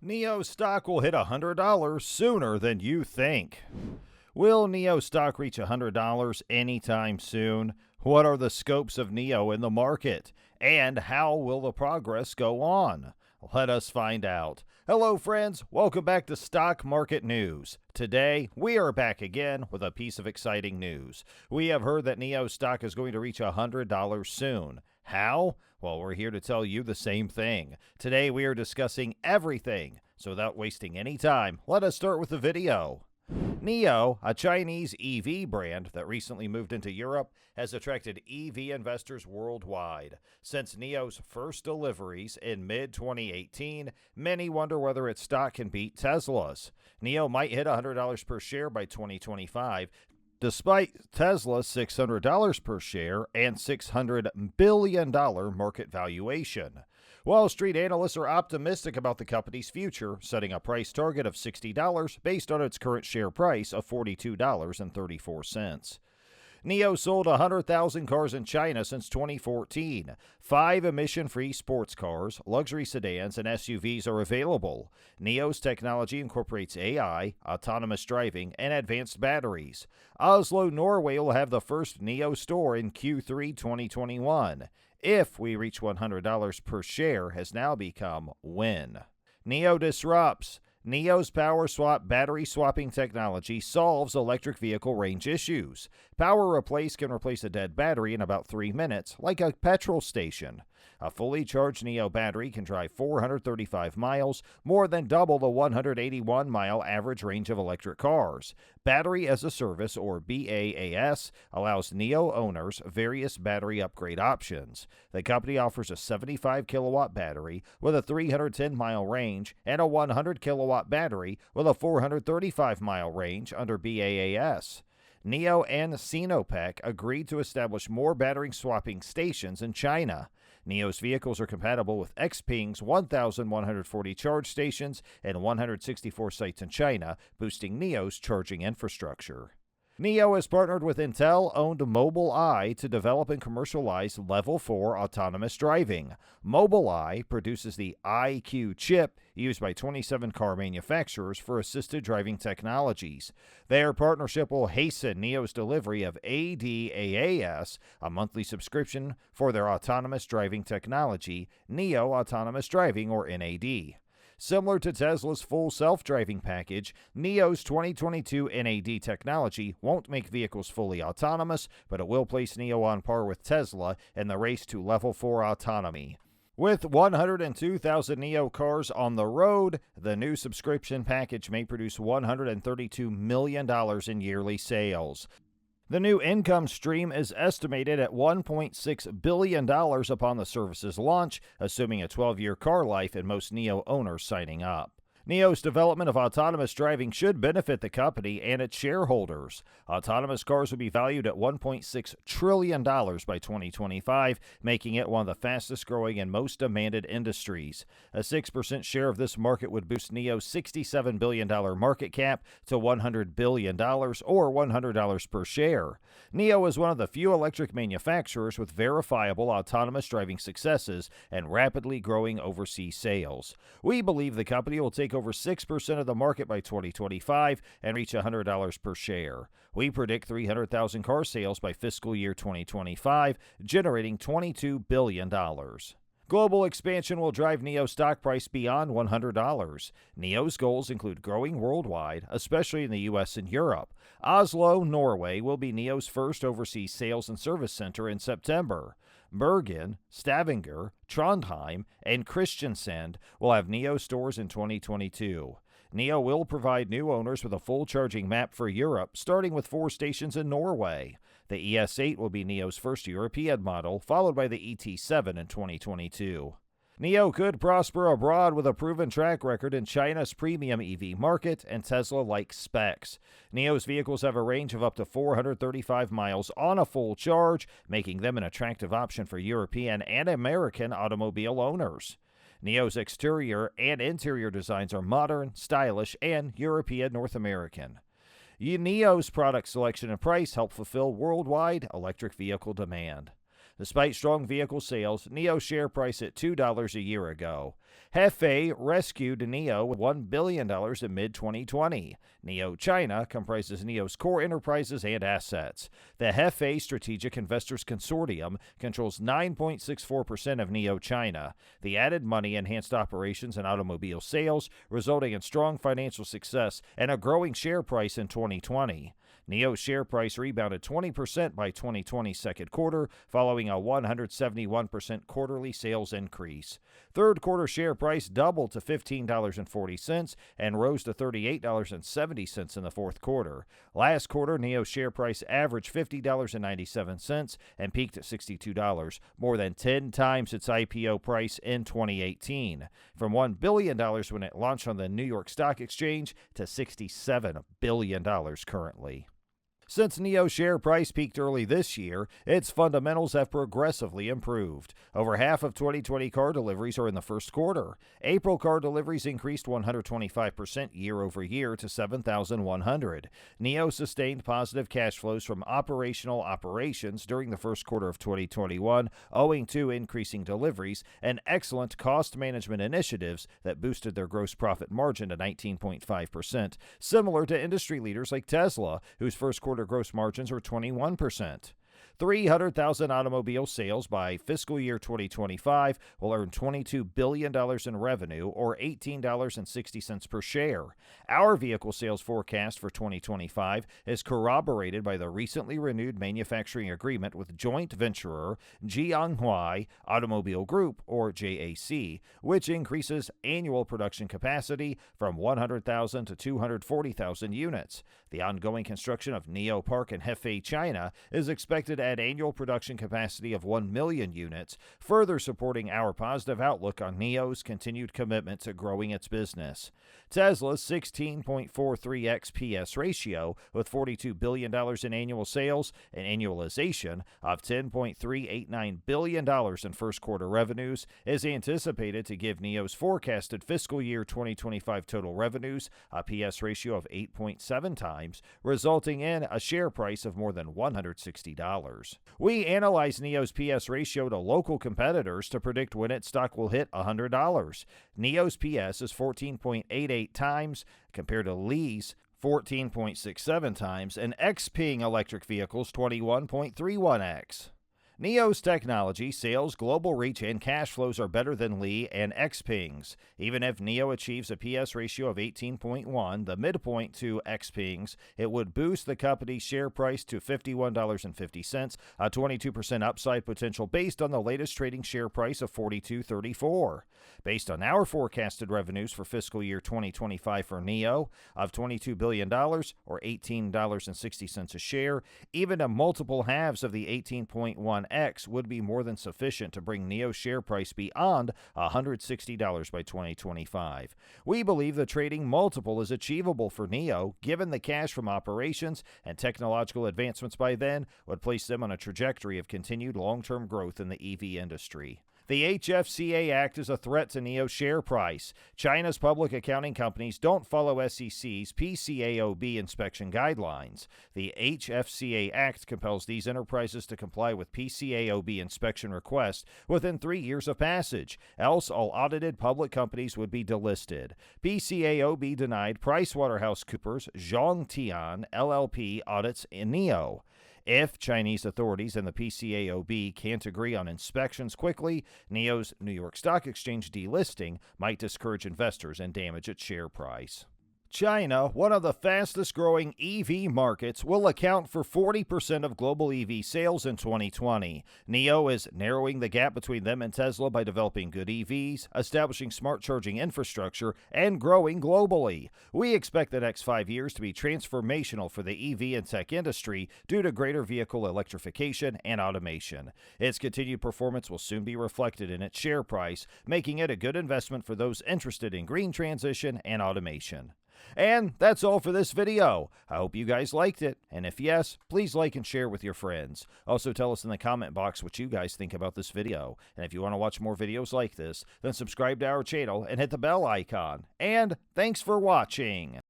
NIO stock will hit $100 sooner than you think. Will NIO stock reach $100 anytime soon? What are the scopes of NIO in the market? And how will the progress go on? Let us find out. Hello, friends. Welcome back to Stock Market News. Today, we are back again with a piece of exciting news. We have heard that NIO stock is going to reach $100 soon. How? Well, we're here to tell you the same thing. Today, we are discussing everything. So without wasting any time, let us start with the video. NIO, a Chinese EV brand that recently moved into Europe, has attracted EV investors worldwide. Since NIO's first deliveries in mid-2018, many wonder whether its stock can beat Tesla's. NIO might hit $100 per share by 2025, despite Tesla's $600 per share and $600 billion market valuation. Wall Street analysts are optimistic about the company's future, setting a price target of $60 based on its current share price of $42.34. NIO sold 100,000 cars in China since 2014. 5 emission-free sports cars, luxury sedans, and SUVs are available. NIO's technology incorporates AI, autonomous driving, and advanced batteries. Oslo, Norway will have the first NIO store in Q3 2021. If we reach $100 per share has now become when. NIO disrupts. NIO's power swap battery swapping technology solves electric vehicle range issues. Power Replace can replace a dead battery in about 3 minutes, like a petrol station. A fully charged NIO battery can drive 435 miles, more than double the 181-mile average range of electric cars. Battery as a Service, or BaaS, allows NIO owners various battery upgrade options. The company offers a 75-kilowatt battery with a 310-mile range and a 100-kilowatt battery with a 435-mile range under BaaS. NIO and Sinopec agreed to establish more battery swapping stations in China. NIO's vehicles are compatible with Xpeng's 1,140 charge stations and 164 sites in China, boosting NIO's charging infrastructure. NIO has partnered with Intel-owned Mobileye to develop and commercialize Level 4 autonomous driving. Mobileye produces the IQ chip used by 27 car manufacturers for assisted driving technologies. Their partnership will hasten NIO's delivery of ADAS, a monthly subscription for their autonomous driving technology, NIO Autonomous Driving, or NAD. Similar to Tesla's full self-driving package, NIO's 2022 NAD technology won't make vehicles fully autonomous, but it will place NIO on par with Tesla in the race to Level 4 autonomy. With 102,000 NIO cars on the road, the new subscription package may produce $132 million in yearly sales. The new income stream is estimated at $1.6 billion upon the service's launch, assuming a 12-year car life and most NIO owners signing up. NIO's development of autonomous driving should benefit the company and its shareholders. Autonomous cars will be valued at $1.6 trillion by 2025, making it one of the fastest growing and most demanded industries. A 6% share of this market would boost NIO's $67 billion market cap to $100 billion, or $100 per share. NIO is one of the few electric manufacturers with verifiable autonomous driving successes and rapidly growing overseas sales. We believe the company will take over 6% of the market by 2025 and reach $100 per share. We predict 300,000 car sales by fiscal year 2025, generating $22 billion. Global expansion will drive NIO stock price beyond $100. NIO's goals include growing worldwide, especially in the U.S. and Europe. Oslo, Norway will be NIO's first overseas sales and service center in September. Bergen, Stavanger, Trondheim, and Kristiansand will have NIO stores in 2022. NIO will provide new owners with a full charging map for Europe, starting with 4 stations in Norway. The ES8 will be NIO's first European model, followed by the ET7 in 2022. NIO could prosper abroad with a proven track record in China's premium EV market and Tesla-like specs. NIO's vehicles have a range of up to 435 miles on a full charge, making them an attractive option for European and American automobile owners. NIO's exterior and interior designs are modern, stylish, and European North American. NIO's product selection and price help fulfill worldwide electric vehicle demand. Despite strong vehicle sales, NIO share price at $2 a year ago. Hefei rescued NIO with $1 billion in mid-2020. NIO China comprises NIO's core enterprises and assets. The Hefei Strategic Investors Consortium controls 9.64% of NIO China. The added money enhanced operations and automobile sales, resulting in strong financial success and a growing share price in 2020. NIO's share price rebounded 20% by 2020's second quarter, following a 171% quarterly sales increase. Third quarter share price doubled to $15.40 and rose to $38.70 in the fourth quarter. Last quarter, NIO's share price averaged $50.97 and peaked at $62, more than 10 times its IPO price in 2018. From $1 billion when it launched on the New York Stock Exchange to $67 billion currently. Since NIO's share price peaked early this year, its fundamentals have progressively improved. Over half of 2020 car deliveries are in the first quarter. April car deliveries increased 125% year over year to 7,100. NIO sustained positive cash flows from operations during the first quarter of 2021, owing to increasing deliveries and excellent cost management initiatives that boosted their gross profit margin to 19.5%, similar to industry leaders like Tesla, whose first quarter gross margins were 21%. 300,000 automobile sales by fiscal year 2025 will earn $22 billion in revenue, or $18.60 per share. Our vehicle sales forecast for 2025 is corroborated by the recently renewed manufacturing agreement with joint venturer Jianghuai Automobile Group, or JAC, which increases annual production capacity from 100,000 to 240,000 units. The ongoing construction of NIO Park in Hefei, China, is expected to add annual production capacity of 1 million units, further supporting our positive outlook on NIO's continued commitment to growing its business. Tesla's 16.43x PS ratio, with $42 billion in annual sales and annualization of $10.389 billion in first quarter revenues, is anticipated to give NIO's forecasted fiscal year 2025 total revenues a PS ratio of 8.7 times, resulting in a share price of more than $160. We analyzed NIO's PS ratio to local competitors to predict when its stock will hit $100. NIO's PS is 14.88 times compared to Li's 14.67 times and XPeng electric vehicles 21.31x. NIO's technology, sales, global reach, and cash flows are better than Li and XPeng's. Even if NIO achieves a PS ratio of 18.1, the midpoint to XPeng's, it would boost the company's share price to $51.50, a 22% upside potential based on the latest trading share price of $42.34. Based on our forecasted revenues for fiscal year 2025 for NIO of $22 billion, or $18.60 a share, even a multiple halves of the 18.1x would be more than sufficient to bring NIO's share price beyond $160 by 2025. We believe the trading multiple is achievable for NIO, given the cash from operations and technological advancements by then would place them on a trajectory of continued long-term growth in the EV industry. The HFCA Act is a threat to NIO's share price. China's public accounting companies don't follow SEC's PCAOB inspection guidelines. The HFCA Act compels these enterprises to comply with PCAOB inspection requests within 3 years of passage, else all audited public companies would be delisted. PCAOB denied PricewaterhouseCoopers Zhongtian LLP audits in NIO. If Chinese authorities and the PCAOB can't agree on inspections quickly, NIO's New York Stock Exchange delisting might discourage investors and damage its share price. China, one of the fastest growing EV markets, will account for 40% of global EV sales in 2020. NIO is narrowing the gap between them and Tesla by developing good EVs, establishing smart charging infrastructure, and growing globally. We expect the next 5 years to be transformational for the EV and tech industry due to greater vehicle electrification and automation. Its continued performance will soon be reflected in its share price, making it a good investment for those interested in green transition and automation. And that's all for this video. I hope you guys liked it, and if yes, please like and share with your friends. Also tell us in the comment box what you guys think about this video, and if you want to watch more videos like this, then subscribe to our channel and hit the bell icon. And thanks for watching.